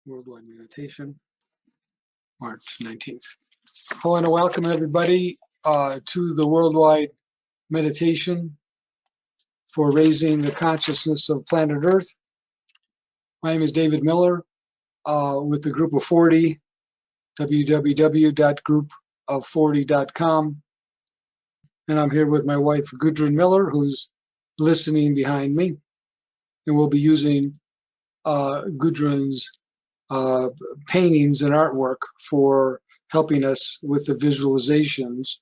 Worldwide Meditation, March 19th. I want to welcome everybody to the Worldwide Meditation for raising the consciousness of planet Earth. My name is David Miller with the Group of 40, www.groupof40.com. And I'm here with my wife, Gudrun Miller, who's listening behind me. And we'll be using Gudrun's paintings and artwork for helping us with the visualizations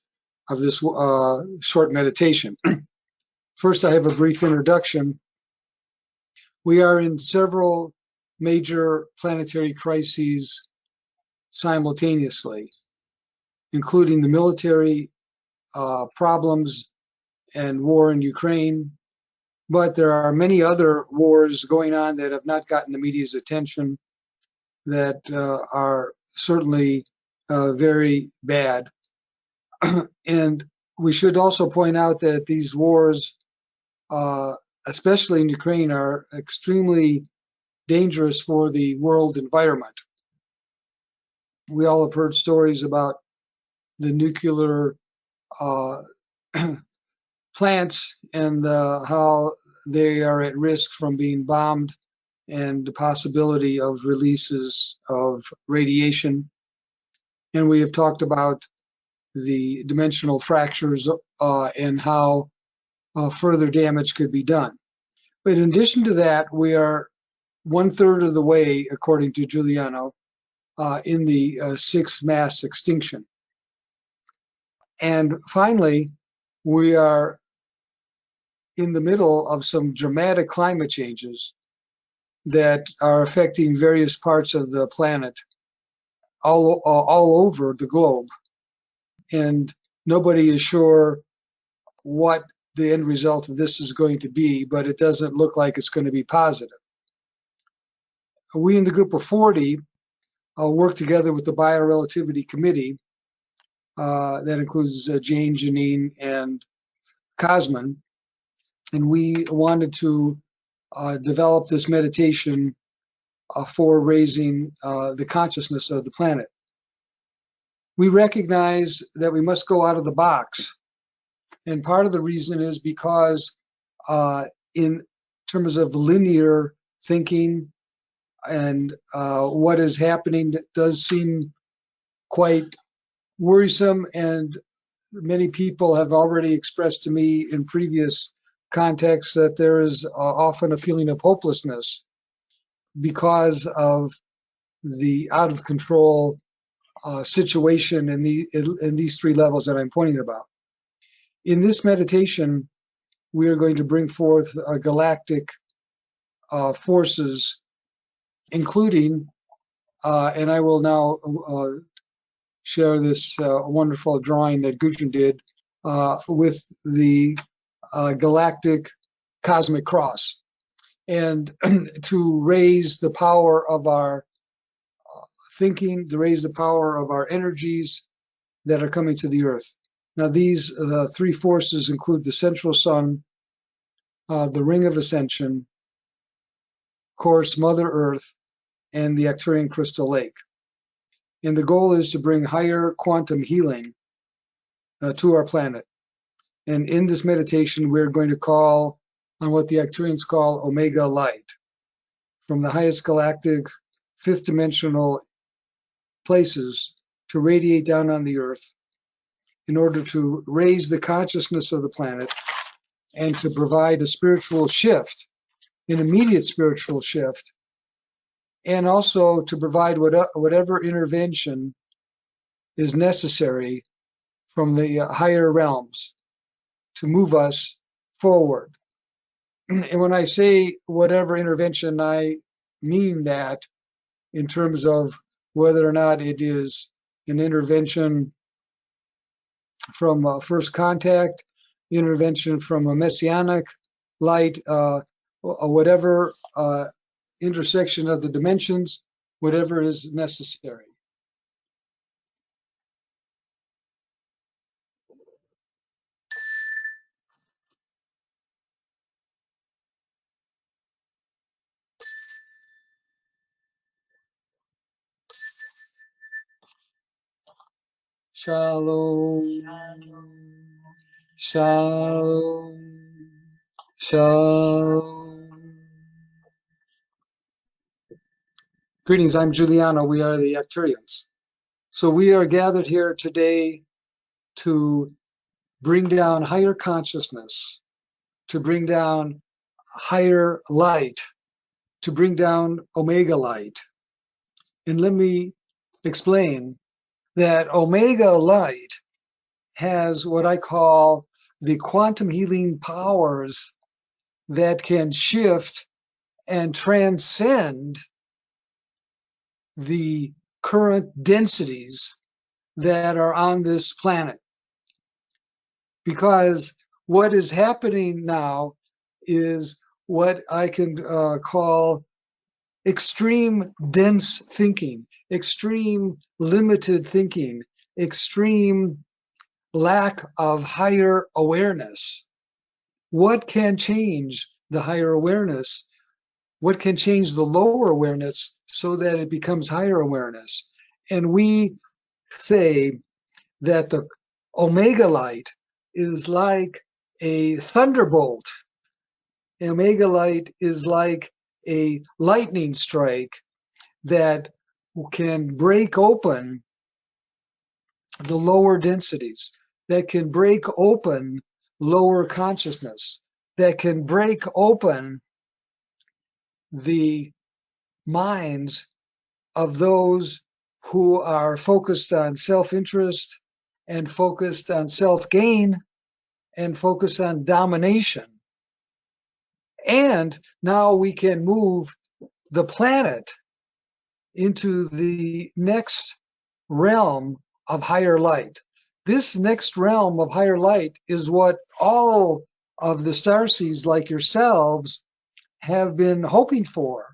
of this short meditation. First, I have a brief introduction. We are in several major planetary crises simultaneously, including the military problems and war in Ukraine. But there are many other wars going on that have not gotten the media's attention that are certainly very bad. And we should also point out that these wars, especially in Ukraine, are extremely dangerous for the world environment. We all have heard stories about the nuclear plants and how they are at risk from being bombed, and the possibility of releases of radiation. And we have talked about the dimensional fractures and how further damage could be done. But in addition to that, we are 1/3 of the way, according to Juliano, in the sixth mass extinction. And finally, we are in the middle of some dramatic climate changes that are affecting various parts of the planet all over the globe. And nobody is sure what the end result of this is going to be, but it doesn't look like it's going to be positive. We in the Group of 40 work together with the Bio-relativity Committee that includes Jane, Janine, and Cosman. And we wanted to develop this meditation for raising the consciousness of the planet. We recognize that we must go out of the box. And part of the reason is because in terms of linear thinking and what is happening does seem quite worrisome, and many people have already expressed to me in previous contexts that there is often a feeling of hopelessness because of the out of control situation in these three levels that I'm pointing about. In this meditation, we are going to bring forth galactic forces, including, and I will now share this wonderful drawing that Gudrun did with the galactic cosmic cross, and to raise the power of our thinking, to raise the power of our energies that are coming to the earth. Now, these three forces include the central sun, the ring of ascension, of course, Mother Earth, and the Arcturian crystal lake. And the goal is to bring higher quantum healing to our planet. And in this meditation, we're going to call on what the Arcturians call Omega Light, from the highest galactic, fifth dimensional places to radiate down on the earth in order to raise the consciousness of the planet and to provide a spiritual shift, an immediate spiritual shift, and also to provide whatever intervention is necessary from the higher realms to move us forward. And when I say whatever intervention, I mean that in terms of whether or not it is an intervention from first contact, intervention from a messianic light, whatever intersection of the dimensions, whatever is necessary. Shalom. Shalom. Shalom. Greetings, I'm Juliano. We are the Arcturians. So we are gathered here today to bring down higher consciousness, to bring down higher light, to bring down Omega light. And let me explain that Omega light has what I call the quantum healing powers that can shift and transcend the current densities that are on this planet. Because what is happening now is what I can call extreme dense thinking, extreme limited thinking, extreme lack of higher awareness. What can change the higher awareness? What can change the lower awareness so that it becomes higher awareness? And we say that the Omega light is like a thunderbolt. Omega light is like a lightning strike that can break open the lower densities, that can break open lower consciousness, that can break open the minds of those who are focused on self-interest and focused on self-gain and focused on domination. And now we can move the planet into the next realm of higher light. This next realm of higher light is what all of the starseeds like yourselves have been hoping for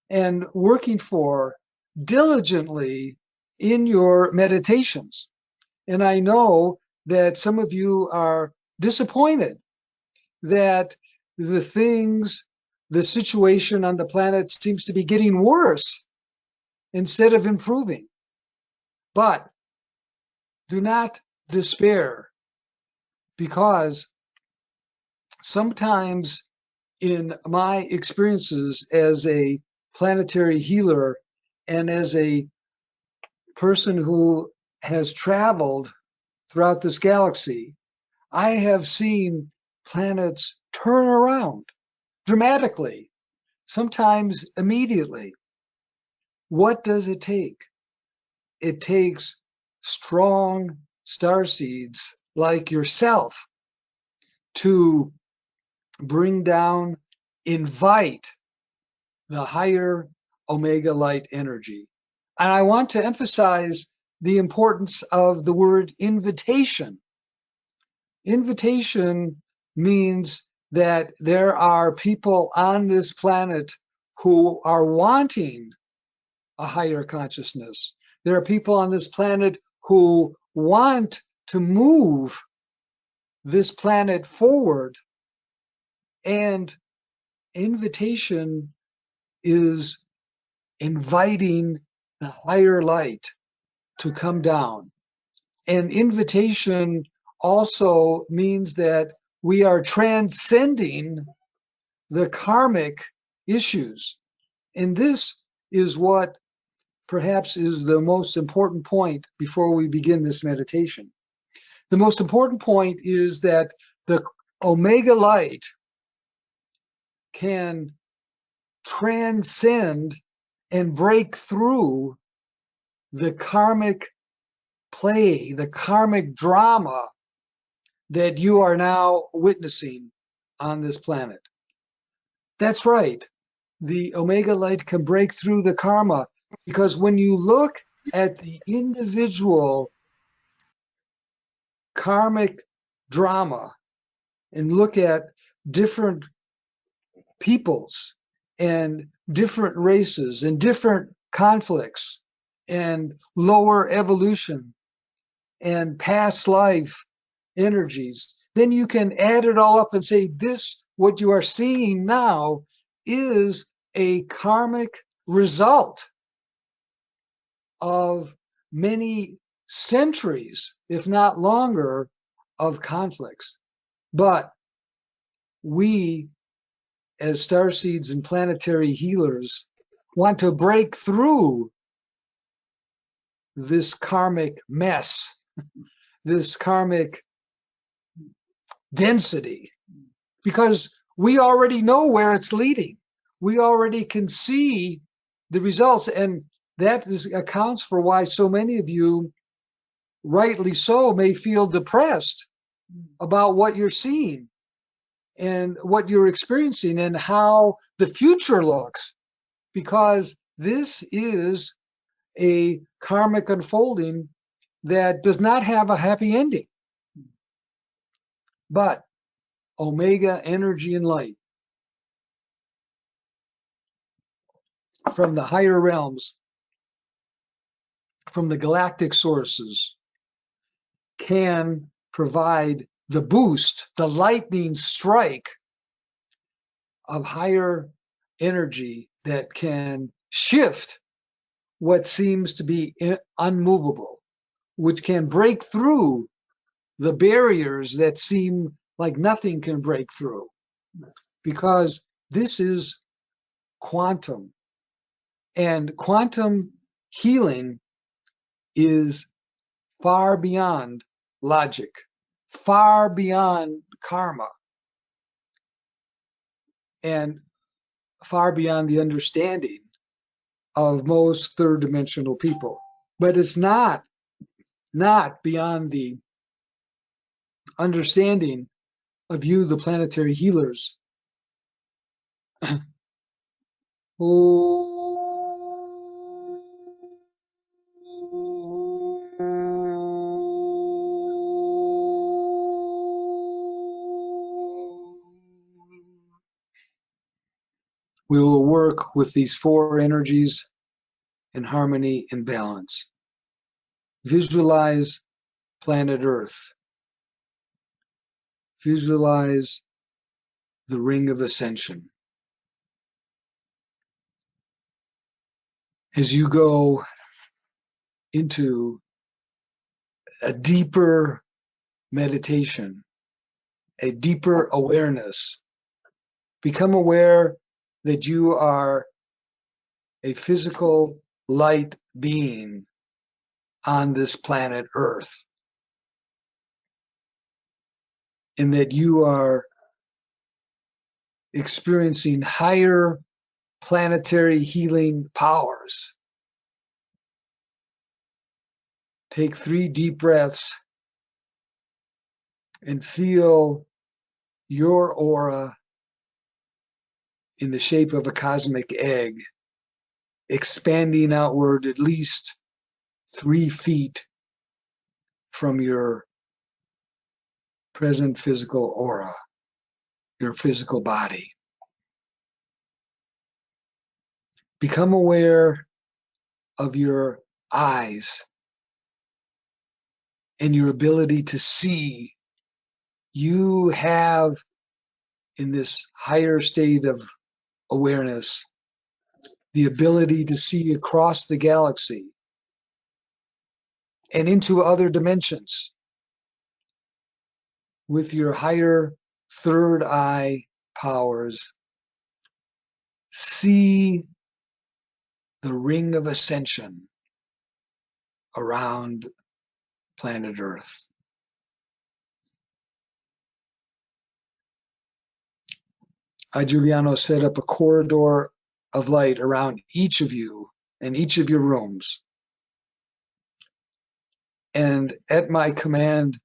and working for diligently in your meditations. And I know that some of you are disappointed that the situation on the planet seems to be getting worse instead of improving. But do not despair, because sometimes in my experiences as a planetary healer and as a person who has traveled throughout this galaxy, I have seen planets turn around dramatically, sometimes immediately. What does it take? It takes strong starseeds like yourself to bring down, invite the higher Omega light energy. And I want to emphasize the importance of the word invitation. Invitation means that there are people on this planet who are wanting a higher consciousness. There are people on this planet who want to move this planet forward. And invitation is inviting the higher light to come down. And invitation also means that we are transcending the karmic issues. And this is what perhaps is the most important point before we begin this meditation. The most important point is that the Omega light can transcend and break through the karmic play, the karmic drama that you are now witnessing on this planet. That's right. The Omega light can break through the karma, because when you look at the individual karmic drama and look at different peoples and different races and different conflicts and lower evolution and past life energies, then you can add it all up and say, this, what you are seeing now, is a karmic result of many centuries, if not longer, of conflicts. But we, as starseeds and planetary healers, want to break through this karmic mess, this karmic density, because we already know where it's leading. We already can see the results, and that accounts for why so many of you, rightly so, may feel depressed about what you're seeing and what you're experiencing and how the future looks, because this is a karmic unfolding that does not have a happy ending. But Omega energy and light from the higher realms, from the galactic sources, can provide the boost, the lightning strike of higher energy that can shift what seems to be unmovable, which can break through the barriers that seem like nothing can break through, because this is quantum. And quantum healing is far beyond logic, far beyond karma, and far beyond the understanding of most third dimensional people. But it's not beyond the understanding of you, the planetary healers. We will work with these four energies in harmony and balance. Visualize planet Earth. Visualize the ring of ascension. As you go into a deeper meditation, a deeper awareness, become aware that you are a physical light being on this planet Earth, and that you are experiencing higher planetary healing powers. Take 3 deep breaths and feel your aura in the shape of a cosmic egg, expanding outward at least 3 feet from your present physical aura, your physical body. Become aware of your eyes and your ability to see. You have, in this higher state of awareness, the ability to see across the galaxy and into other dimensions with your higher third eye powers. See the ring of ascension around planet Earth. I, Juliano, set up a corridor of light around each of you and each of your rooms. And at my command,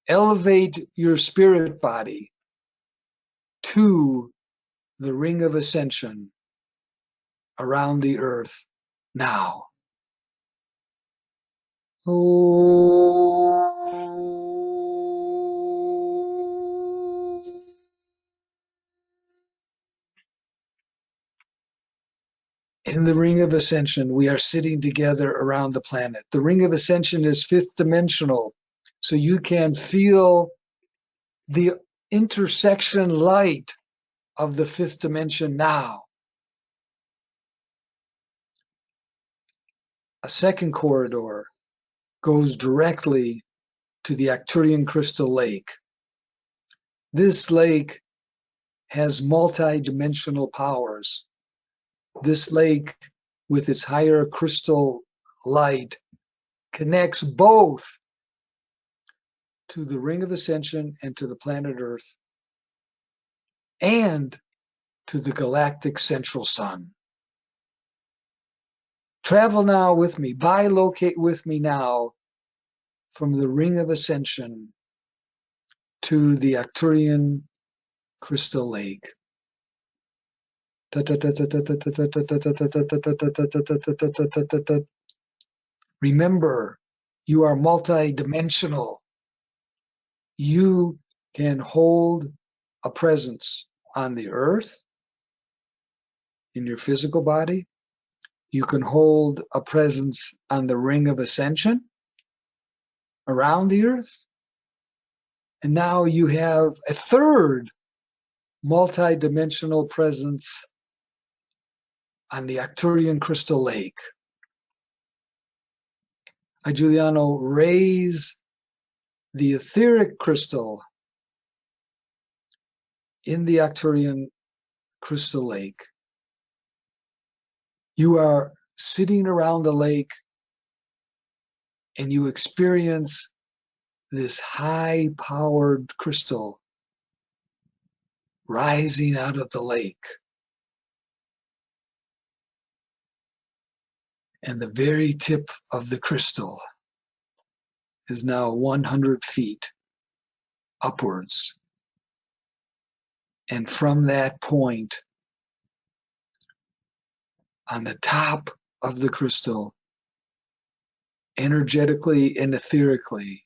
elevate your spirit body to the ring of ascension around the earth now. In the ring of ascension, we are sitting together around the planet. The ring of ascension is 5th dimensional, so you can feel the intersection light of the 5th dimension now. A second corridor goes directly to the Arcturian crystal lake. This lake has multi-dimensional powers. This lake, with its higher crystal light, connects both to the ring of ascension and to the planet Earth, and to the galactic central sun. Travel now with me, bilocate with me now from the ring of ascension to the Arcturian crystal lake. Remember, you are multidimensional. You can hold a presence on the earth, in your physical body. You can hold a presence on the ring of ascension around the earth. And now you have a third multidimensional presence on the Arcturian crystal lake. I, Juliano, raise the etheric crystal in the Arcturian crystal lake. You are sitting around the lake and you experience this high-powered crystal rising out of the lake. And the very tip of the crystal is now 100 feet upwards. And from that point, on the top of the crystal, energetically and etherically,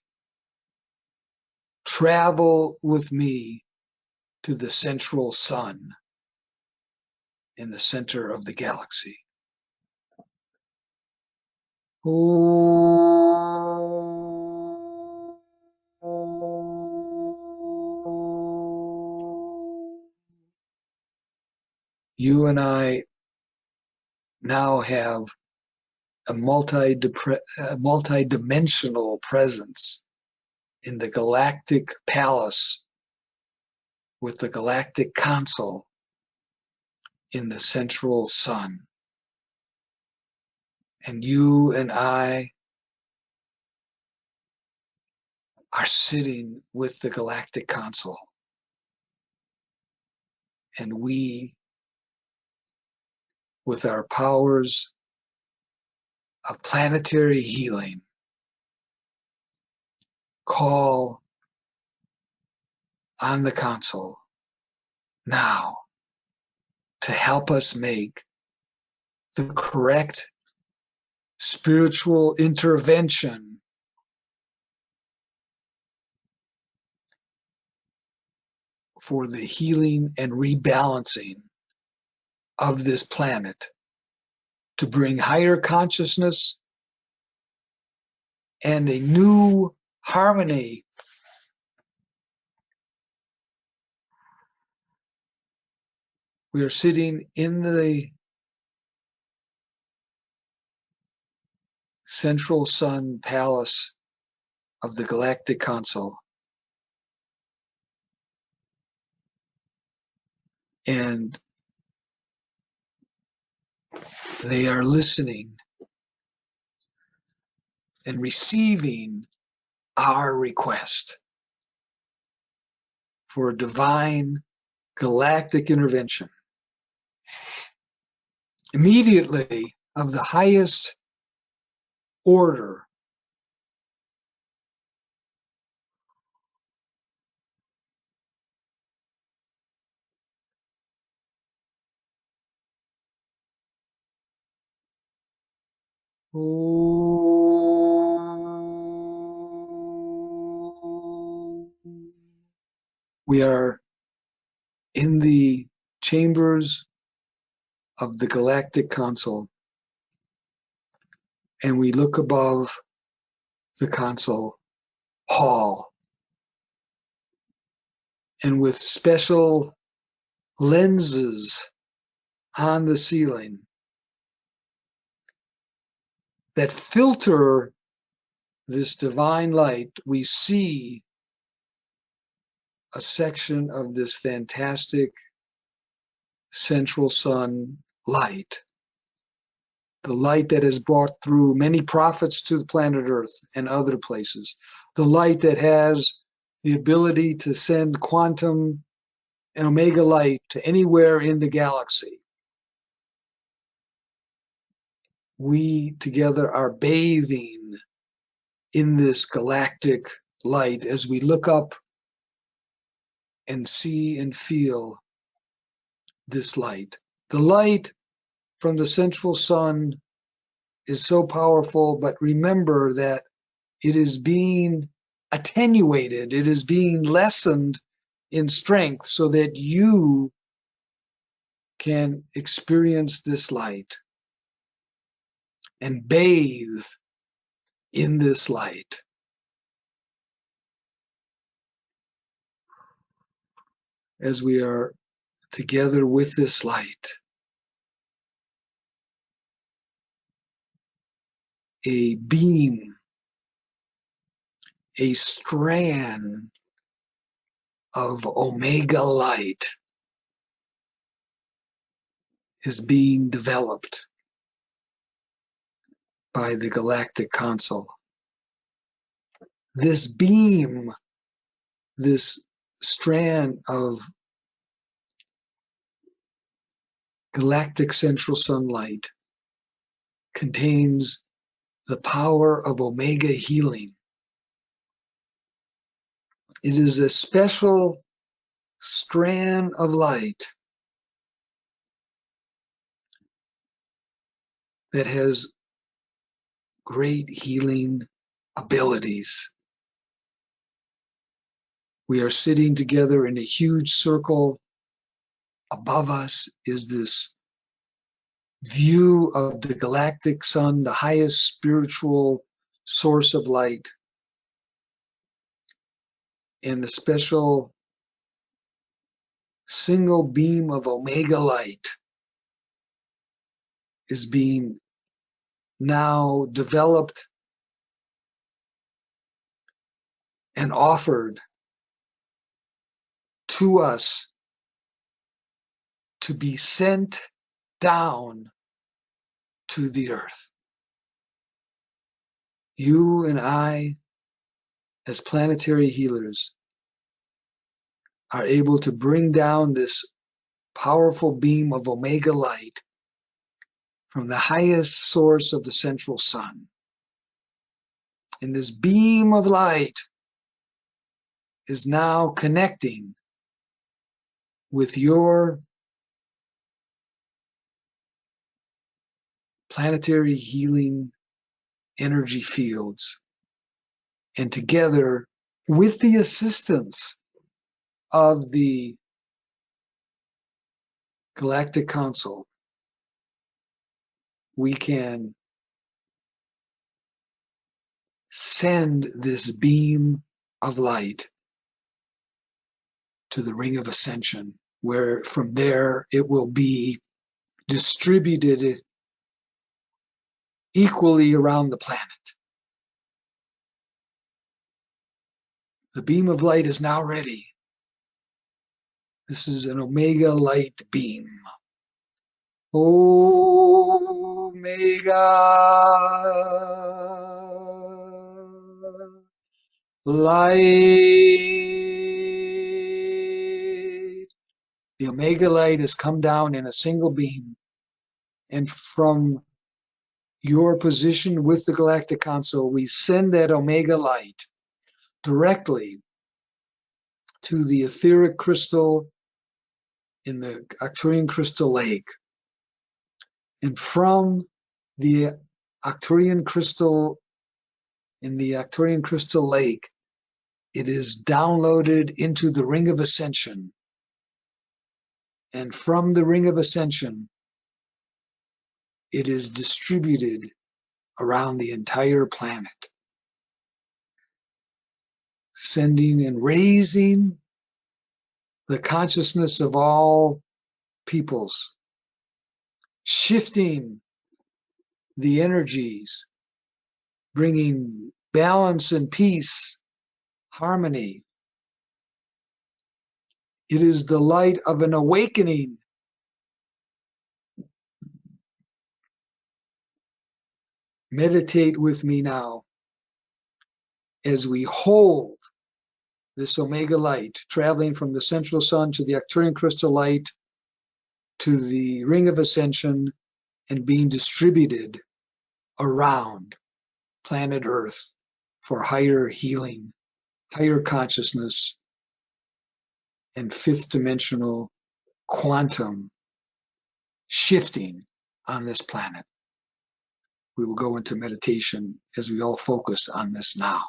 travel with me to the central sun in the center of the galaxy. You and I now have a multi-dimensional presence in the galactic palace with the galactic council in the central sun. And you and I are sitting with the galactic council. And we, with our powers of planetary healing, call on the council now to help us make the correct spiritual intervention for the healing and rebalancing of this planet, to bring higher consciousness and a new harmony we are sitting in the central sun palace of the galactic council, and they are listening and receiving our request for divine galactic intervention. Immediately, of the highest order, we are in the chambers of the galactic council, and we look above the council hall, and with special lenses on the ceiling that filter this divine light, we see a section of this fantastic central sun light, the light that has brought through many prophets to the planet Earth and other places, the light that has the ability to send quantum and omega light to anywhere in the galaxy. We together are bathing in this galactic light as we look up and see and feel this light. The light from the central sun is so powerful, but remember that it is being attenuated, it is being lessened in strength so that you can experience this light and bathe in this light. As we are together with this light, a beam, a strand of omega light is being developed by the Galactic Council. This beam, this strand of galactic central sunlight contains the power of omega healing. It is a special strand of light that has great healing abilities. We are sitting together in a huge circle. Above us is this view of the galactic sun, the highest spiritual source of light, and the special single beam of omega light is being now developed and offered to us to be sent down to the earth. You and I, as planetary healers, are able to bring down this powerful beam of omega light from the highest source of the central sun. And this beam of light is now connecting with your planetary healing energy fields. And together, with the assistance of the Galactic Council, we can send this beam of light to the ring of ascension, where from there it will be distributed equally around the planet. The beam of light is now ready. This is an omega light beam. Omega light. The omega light has come down in a single beam, and from your position with the Galactic Council, we send that omega light directly to the etheric crystal in the Arcturian crystal lake. And from the Arcturian crystal in the Arcturian crystal lake, it is downloaded into the ring of ascension. And from the ring of ascension, it is distributed around the entire planet, sending and raising the consciousness of all peoples, shifting the energies, bringing balance and peace, harmony. It is the light of an awakening. Meditate with me now as we hold this omega light, traveling from the central sun to the Arcturian crystal light to the ring of ascension and being distributed around planet Earth for higher healing, higher consciousness, and fifth dimensional quantum shifting on this planet. We will go into meditation as we all focus on this now.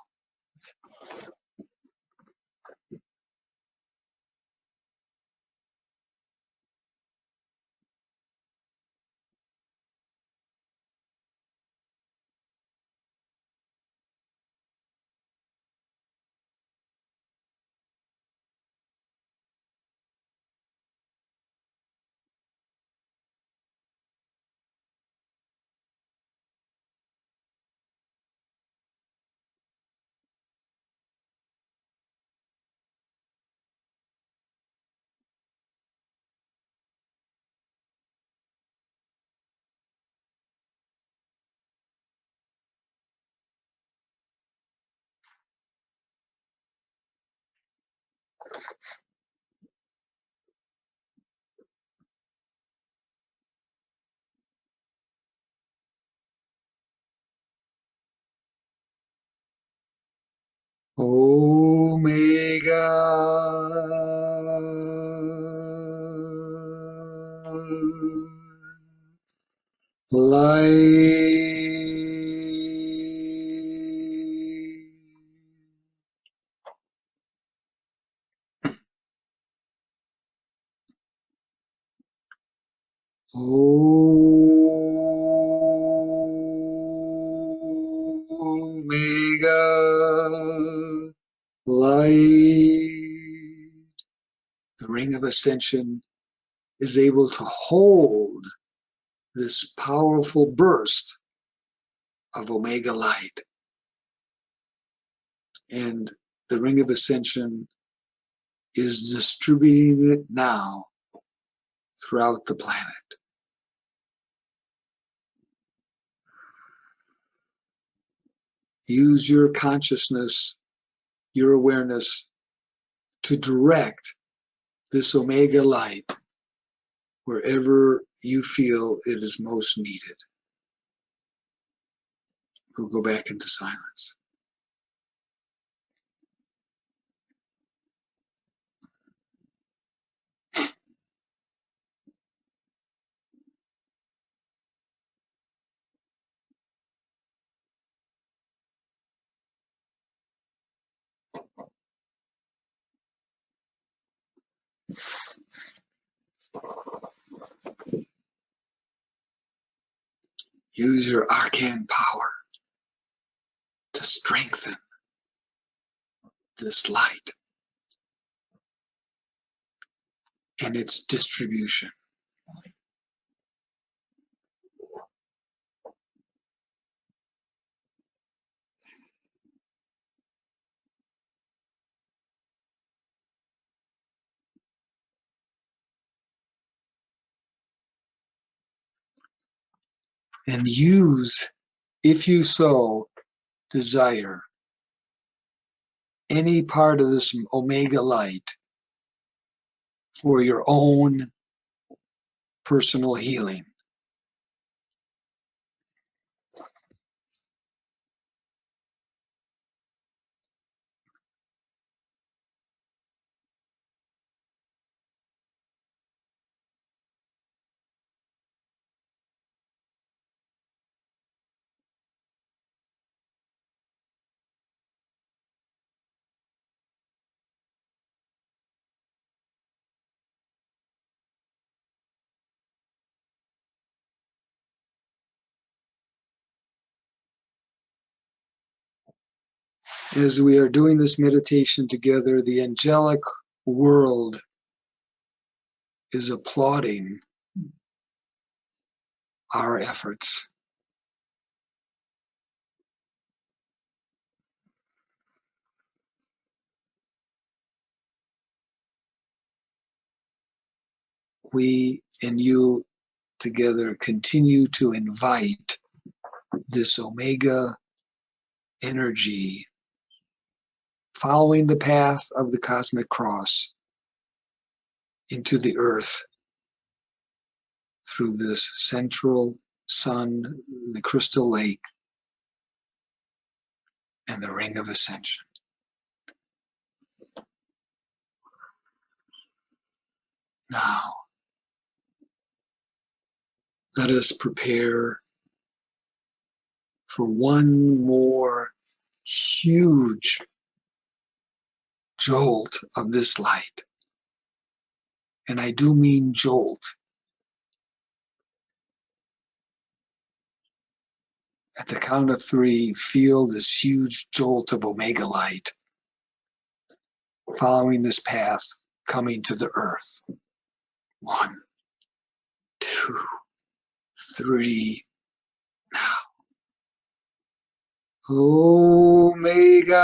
Omega light. Omega light. The ring of ascension is able to hold this powerful burst of omega light. And the ring of ascension is distributing it now throughout the planet. Use your consciousness, your awareness to direct this omega light wherever you feel it is most needed. We'll go back into silence. Use your arcane power to strengthen this light and its distribution. And use, if you so desire, any part of this omega light for your own personal healing. As we are doing this meditation together, the angelic world is applauding our efforts. we and you together continue to invite this Omega energy following the path of the cosmic cross into the earth through this central sun, the crystal lake, and the ring of ascension. Now, let us prepare for one more huge jolt of this light. And I do mean jolt. At the count of 3, feel this huge jolt of Omega light following this path coming to the earth. 1, 2, 3, now. Omega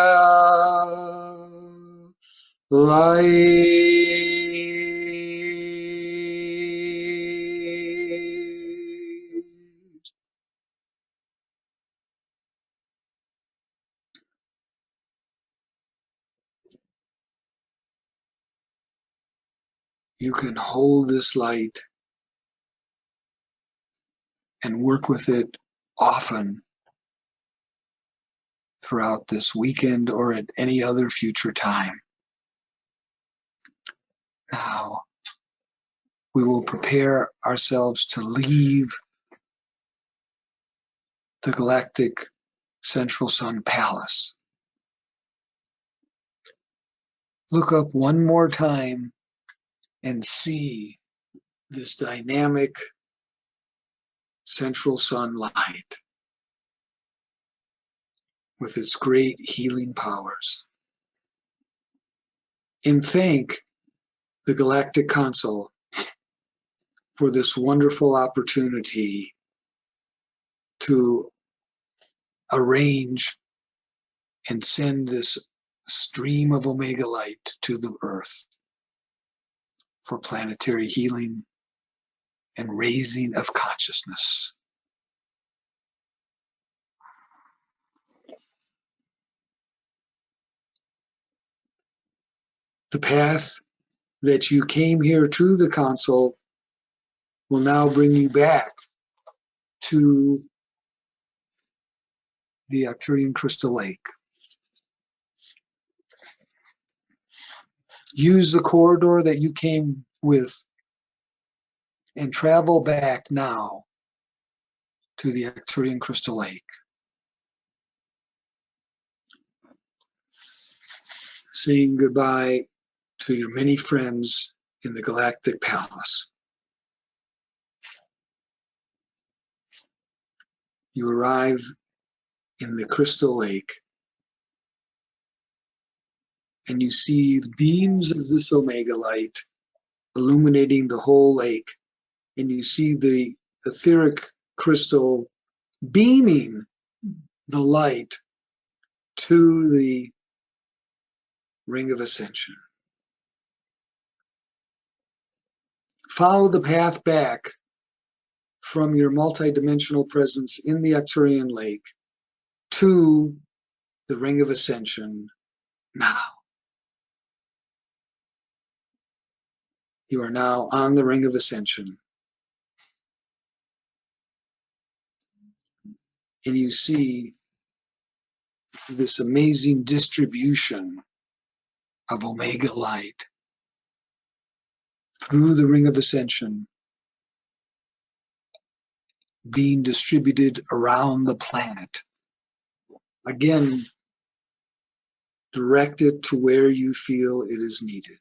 light. You can hold this light and work with it often throughout this weekend or at any other future time. Now, we will prepare ourselves to leave the galactic central sun palace. Look up one more time and see this dynamic central sun light with its great healing powers. And thank the Galactic Council for this wonderful opportunity to arrange and send this stream of Omega light to the Earth for planetary healing and raising of consciousness. The path that you came here to the Council will now bring you back to the Arcturian Crystal Lake. Use the corridor that you came with and travel back now to the Arcturian Crystal Lake. Saying goodbye to your many friends in the Galactic Palace. You arrive in the Crystal Lake and you see beams of this Omega light illuminating the whole lake, and you see the etheric crystal beaming the light to the ring of ascension. Follow the path back from your multidimensional presence in the Arcturian lake to the ring of ascension now. You are now on the ring of ascension. And you see this amazing distribution of Omega light through the ring of ascension being distributed around the planet. Again, direct it to where you feel it is needed.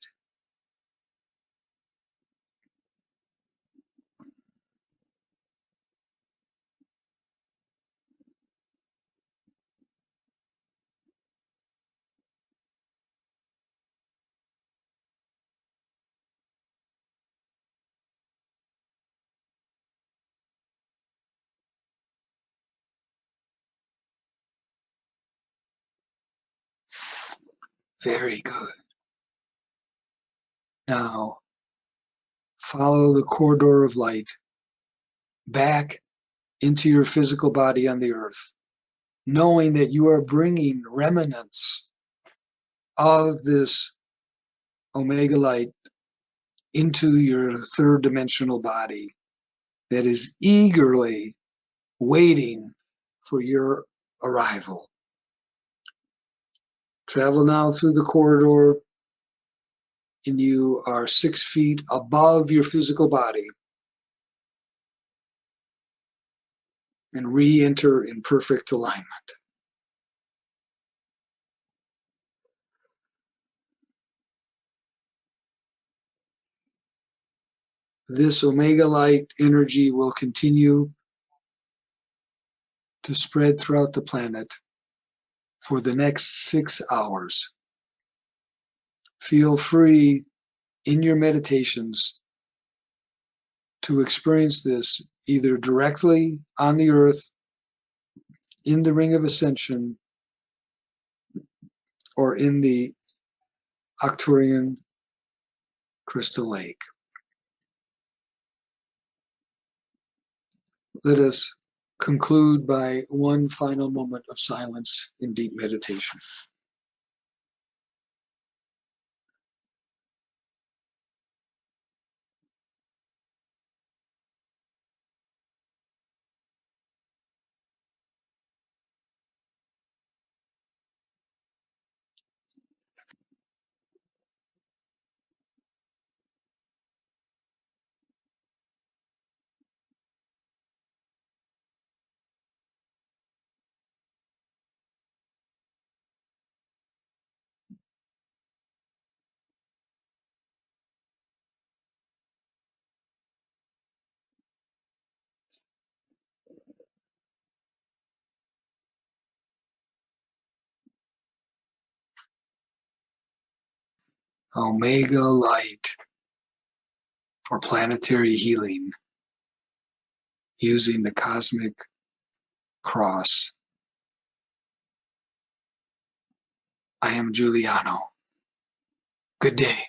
Very good. Now, follow the corridor of light back into your physical body on the earth, knowing that you are bringing remnants of this omega light into your third dimensional body that is eagerly waiting for your arrival. Travel now through the corridor, and you are 6 feet above your physical body, and re-enter in perfect alignment. This omega light energy will continue to spread throughout the planet for the next 6 hours. Feel free in your meditations to experience this either directly on the earth, in the ring of ascension, or in the Arcturian crystal lake. Let us conclude by one final moment of silence in deep meditation. Omega light for planetary healing using the cosmic cross. I am Juliano. Good day.